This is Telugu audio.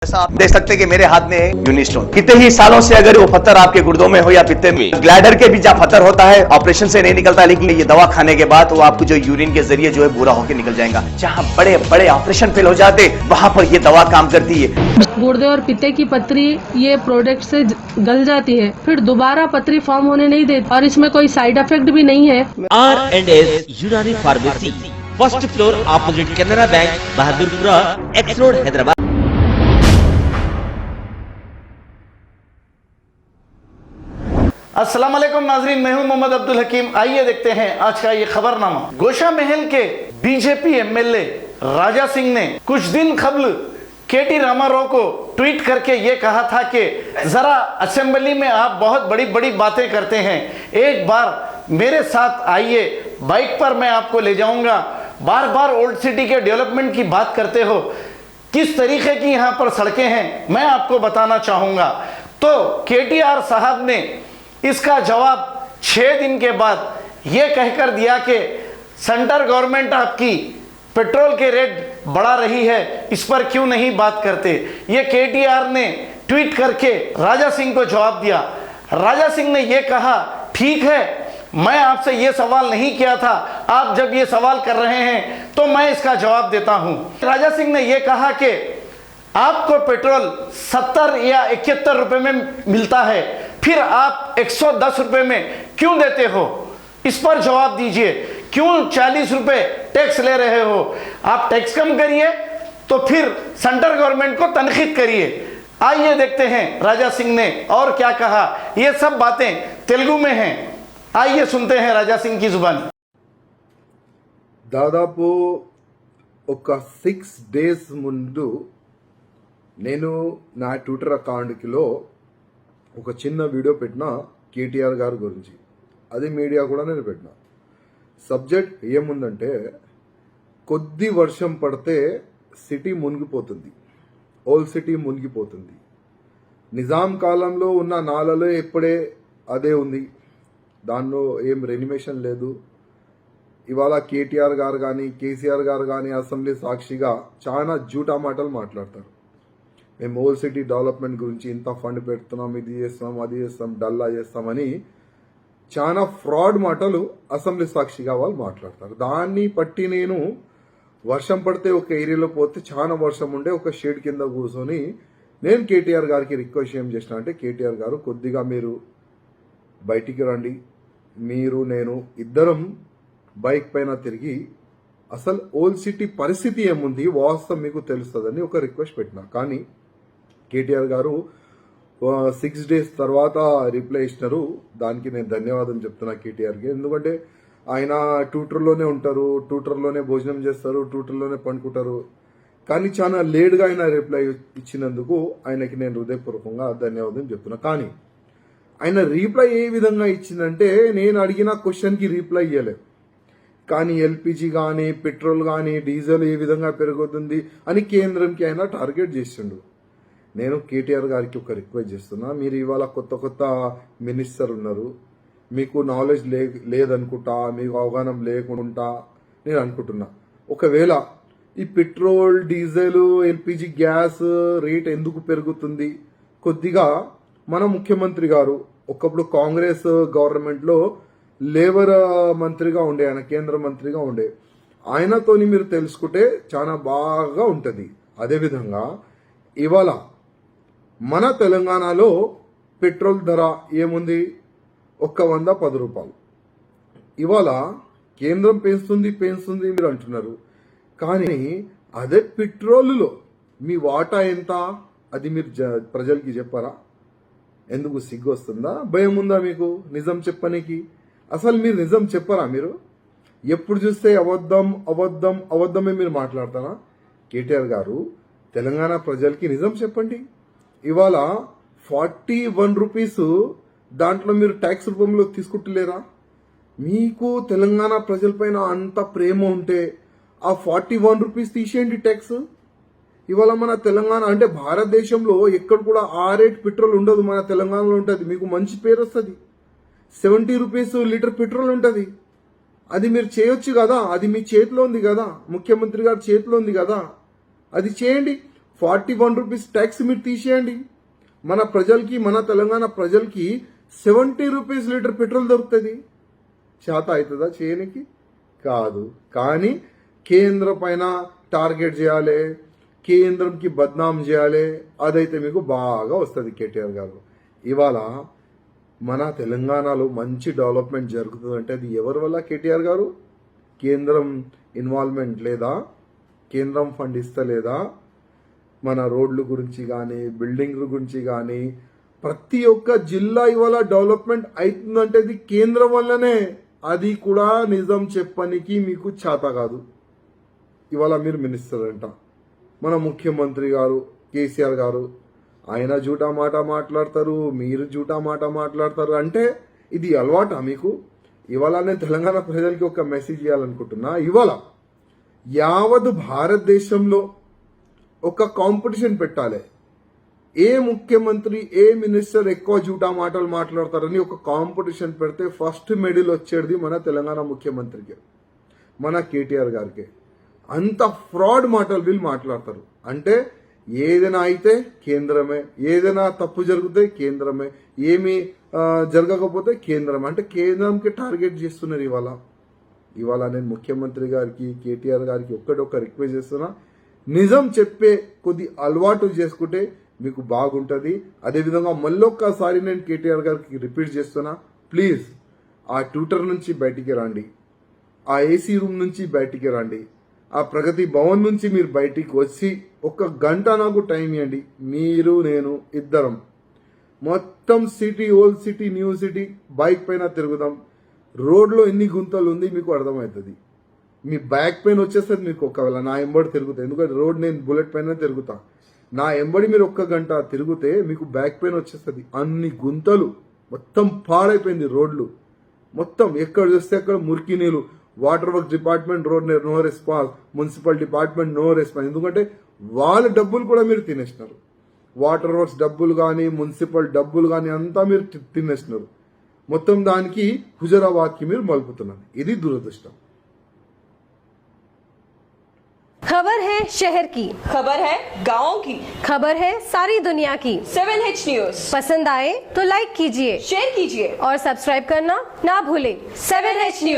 ऐसा आप देख सकते हैं कि मेरे हाथ में यूनिस्टोन कितने ही सालों से अगर वो पत्थर आपके गुर्दों में हो या पित्ते में, ग्लैडर के भी जहाँ पत्थर होता है ऑपरेशन से नहीं निकलता, लेकिन ये दवा खाने के बाद वो आपको जो यूरिन के जरिए जो है बुरा होकर निकल जाएगा। जहाँ बड़े बड़े ऑपरेशन फेल हो जाते वहां पर ये दवा काम करती है। गुर्दे और पित्ते की पथरी ये प्रोडक्ट से गल जाती है, फिर दोबारा पथरी फॉर्म होने नहीं देती और इसमें कोई साइड इफेक्ट भी नहीं है। R&S यूनानी pharmacy, first floor opposite Canara bank, Bahadurpura, x road, Hyderabad. अस्सलाम वालेकुम नाजरीन, मैं हूं मोहम्मद अब्दुल हकीम। आइए देखते हैं आज का ये खबरनामा। गोशा महल के बीजेपी एमएलए राजा सिंह ने कुछ दिन कबल केटी रामाराव को ट्वीट करके ये कहा था कि जरा असेंबली में आप बहुत बड़ी बड़ी बातें करते हैं, एक बार मेरे साथ आइए, बाइक पर मैं आपको ले जाऊंगा। बार बार ओल्ड सिटी के डेवलपमेंट की बात करते हो, किस तरीके की यहाँ पर सड़कें हैं मैं आपको बताना चाहूंगा। तो केटीआर साहब ने इसका जवाब 6 दिन के बाद यह कहकर दिया कि सेंटर गवर्नमेंट आपकी पेट्रोल के रेट बढ़ा रही है, इस पर क्यों नहीं बात करते। ये केटीआर ने ट्वीट करके राजा सिंह को जवाब दिया। राजा सिंह ने यह कहा, ठीक है, मैं आपसे यह सवाल नहीं किया था, आप जब ये सवाल कर रहे हैं तो मैं इसका जवाब देता हूं। राजा सिंह ने यह कहा कि आपको पेट्रोल 70 या 71 रुपए में मिलता है, फिर आप 110 रुपए में क्यों देते हो, इस पर जवाब दीजिए। क्यों 40 रुपए टैक्स ले रहे हो, आप टैक्स कम करिए तो फिर सेंट्रल गवर्नमेंट को तनखीद करिए। आइए देखते हैं राजा सिंह ने और क्या कहा। ये सब बातें तेलुगु में हैं, आइए सुनते हैं राजा सिंह की जुबानी। దాదాపు ఒక 6 days ముందు నేను నా ట్విట్టర్ అకౌంట్లో ఒక చిన్న వీడియో పెట్టిన కేటీఆర్ గారి గురించి. అది మీడియా కూడా నేను పెట్టిన. సబ్జెక్ట్ ఏముందంటే, కొద్ది వర్షం పడితే సిటీ మునిగిపోతుంది, ఓల్డ్ సిటీ మునిగిపోతుంది. నిజాం కాలంలో ఉన్న నాలలో ఎప్పుడే అదే ఉంది, దానిలో ఏం రెనిమేషన్ లేదు. ఇవాళ కేటీఆర్ గారు కానీ కేసీఆర్ గారు కానీ అసెంబ్లీ సాక్షిగా చాలా జూటా మాటలు మాట్లాడతారు. మేము ఓల్డ్ సిటీ డెవలప్మెంట్ గురించి ఇంత ఫండ్ పెడుతున్నాం, ఇది చేస్తాం, అది చేస్తాం, డల్లా చేస్తామని చాలా ఫ్రాడ్ మాటలు అసెంబ్లీ సాక్షిగా వాళ్ళు మాట్లాడతారు. దాన్ని బట్టి నేను వర్షం పడితే ఒక ఏరియాలో పోతే చాలా వర్షం ఉండే ఒక షేడ్ కింద కూర్చొని నేను కేటీఆర్ గారికి రిక్వెస్ట్ ఏం చేసిన అంటే, కేటీఆర్ గారు కొద్దిగా మీరు బయటికి రండి, మీరు నేను ఇద్దరం బైక్ పైన తిరిగి అసలు ఓల్డ్ సిటీ పరిస్థితి ఏముంది వాస్తవం మీకు తెలుస్తుందని ఒక రిక్వెస్ట్ పెట్టిన. కానీ కేటీఆర్ గారు 6 days తర్వాత రిప్లై ఇచ్చినారు. దానికి నేను ధన్యవాదం చెప్తున్నా కేటీఆర్కి. ఎందుకంటే ఆయన ట్విట్టర్లోనే ఉంటారు, ట్విట్టర్లోనే భోజనం చేస్తారు, ట్విట్టర్లోనే పండుకుంటారు. కానీ చాలా లేట్గా ఆయన రిప్లై ఇచ్చినందుకు ఆయనకి నేను హృదయపూర్వకంగా ధన్యవాదం చెప్తున్నా. కానీ ఆయన రీప్లై ఏ విధంగా ఇచ్చిందంటే, నేను అడిగిన క్వశ్చన్కి రీప్లై ఇవ్వలేదు. కానీ ఎల్పిజి కానీ పెట్రోల్ కానీ డీజిల్ ఏ విధంగా పెరుగుతుంది అని కేంద్రంకి ఆయన టార్గెట్ చేసిండు. నేను కేటీఆర్ గారికి ఒక రిక్వెస్ట్ చేస్తున్నా, మీరు ఇవాళ కొత్త కొత్త మినిస్టర్ ఉన్నారు, మీకు నాలెడ్జ్ లేదనుకుంటా, మీకు అవగాహన లేకుండా నేను అనుకుంటున్నా. ఒకవేళ ఈ petrol diesel LPG gas rate ఎందుకు పెరుగుతుంది, కొద్దిగా మన ముఖ్యమంత్రి గారు ఒకప్పుడు కాంగ్రెస్ గవర్నమెంట్లో లేబర్ మంత్రిగా ఉండే, ఆయన కేంద్ర మంత్రిగా ఉండే, ఆయనతోని మీరు తెలుసుకుంటే చాలా బాగా ఉంటుంది. అదేవిధంగా ఇవాళ మన తెలంగాణలో పెట్రోల్ ధర ఏముంది, 110 రూపాయలు. ఇవాళ కేంద్రం పెంచుతుంది మీరు అంటున్నారు, కానీ అదే పెట్రోల్లో మీ వాటా ఎంత అది మీరు ప్రజలకి చెప్పారా? ఎందుకు సిగ్గు వస్తుందా, భయం ఉందా మీకు నిజం చెప్పనీకి? అసలు మీరు నిజం చెప్పరా? మీరు ఎప్పుడు చూస్తే అబద్ధం అబద్ధం అబద్ధమే మీరు మాట్లాడతారా? కేటీఆర్ గారు తెలంగాణ ప్రజలకి నిజం చెప్పండి. ఇవాళ 41 రూపీస్ దాంట్లో మీరు ట్యాక్స్ రూపంలో తీసుకుంటలేరా? మీకు తెలంగాణ ప్రజలపైన అంత ప్రేమ ఉంటే ఆ 41 రూపీస్ తీసేయండి ట్యాక్స్. ఇవాళ మన తెలంగాణ అంటే భారతదేశంలో ఎక్కడ కూడా ఆ రేట్ పెట్రోల్ ఉండదు, మన తెలంగాణలో ఉంటుంది. మీకు మంచి పేరు వస్తుంది. 70 రూపీస్ లీటర్ పెట్రోల్ ఉంటుంది. అది మీరు చేయొచ్చు కదా, అది మీ చేతిలో ఉంది కదా, ముఖ్యమంత్రి గారి చేతిలో ఉంది కదా, అది చేయండి. 41 రూపీస్ ట్యాక్స్ మీరు తీసేయండి. మన ప్రజలకి, మన తెలంగాణ ప్రజలకి 70 రూపీస్ లీటర్ పెట్రోల్ దొరుకుతుంది. చేత అవుతుందా చేయనికి? కాదు. కానీ కేంద్ర పైన టార్గెట్ చేయాలి, కేంద్రంకి బద్నాం చేయాలి, అదైతే మీకు బాగా వస్తుంది కేటీఆర్ గారు. ఇవాళ మన తెలంగాణలో మంచి డెవలప్మెంట్ జరుగుతుందంటే అది ఎవరి వల్ల? కేటీఆర్ గారు. కేంద్రం ఇన్వాల్వ్మెంట్ లేదా? కేంద్రం ఫండ్ ఇస్తలేదా? మన రోడ్ల గురించి కానీ, బిల్డింగ్ల గురించి కానీ, ప్రతి ఒక్క జిల్లా ఇవాళ డెవలప్మెంట్ అవుతుందంటే అది కేంద్రం వల్లనే. అది కూడా నిజం చెప్పనికి మీకు చేత కాదు. ఇవాళ మీరు మినిస్టర్ అంట, మన ముఖ్యమంత్రి గారు కేసీఆర్ గారు, ఆయన జూటా మాట మాట్లాడతారు, మీరు జూటా మాట మాట్లాడతారు. అంటే ఇది అలవాటా మీకు? ఇవాళ నేను తెలంగాణ ప్రజలకి ఒక మెసేజ్ ఇవ్వాలనుకుంటున్నా. ఇవాళ యావత్ భారతదేశంలో ఒక కాంపిటీషన్ పెట్టాలి. ఏ ముఖ్యమంత్రి, ఏ మినిస్టర్ ఎక్కువ జూటా మాటలు మాట్లాడతారని ఒక కాంపిటీషన్ పెడితే ఫస్ట్ మెడల్ వచ్చేది మన తెలంగాణ ముఖ్యమంత్రికి, మన కేటీఆర్ గారికి. అంత ఫ్రాడ్ మాటలు వీళ్ళు మాట్లాడతారు. అంటే ఏదైనా అయితే కేంద్రమే, ఏదైనా తప్పు జరిగితే కేంద్రమే, ఏమి జరగకపోతే కేంద్రమే. అంటే కేంద్రంకి టార్గెట్ చేస్తున్నారు. ఇవాళ నేను ముఖ్యమంత్రి గారికి, కేటీఆర్ గారికి ఒక్క రిక్వెస్ట్ చేస్తున్నా, నిజం చెప్పే కొద్ది అలవాటు చేసుకుంటే మీకు బాగుంటుంది. అదేవిధంగా మళ్ళొక్కసారి నేను కేటీఆర్ గారికి రిపీట్ చేస్తున్నా, ప్లీజ్ ఆ ట్విట్టర్ నుంచి బయటికి రండి, ఆ ఏసీ రూమ్ నుంచి బయటికి రండి, ఆ ప్రగతి భవన్ నుంచి మీరు బయటికి వచ్చి 1 గంట నాకు టైం ఇవ్వండి. మీరు, నేను ఇద్దరం మొత్తం city, old city, new city bike పైన తిరుగుదాం. రోడ్లో ఎన్ని గుంతలు ఉంది మీకు అర్థమవుతుంది. మీ బ్యాక్ పెయిన్ వచ్చేస్తుంది మీకు ఒకవేళ నా ఎంబడి తిరుగుతా. ఎందుకంటే రోడ్ నేను బుల్లెట్ పైన తిరుగుతా. నా ఎంబడి మీరు 1 గంట తిరిగితే మీకు బ్యాక్ పెయిన్ వచ్చేస్తుంది. అన్ని గుంతలు, మొత్తం పాడైపోయింది రోడ్లు. మొత్తం ఎక్కడ చూస్తే అక్కడ మురికి నీళ్ళు. Water works department road no response, municipal department no response. ఎందుకంటే వాళ్ళ డబ్బులు కూడా మీరు తినేసినారు. వాటర్ వర్క్స్ డబ్బులు కానీ, మున్సిపల్ డబ్బులు కానీ అంతా మీరు తినేసినారు. మొత్తం దానికి హుజరాబాద్కి మీరు మలుపుతున్నారు. ఇది దురదృష్టం. खबर है शहर की, खबर है गाँव की, खबर है सारी दुनिया की। 7H न्यूज पसंद आए तो लाइक कीजिए, शेयर कीजिए और सब्सक्राइब करना ना भूलें। 7H news.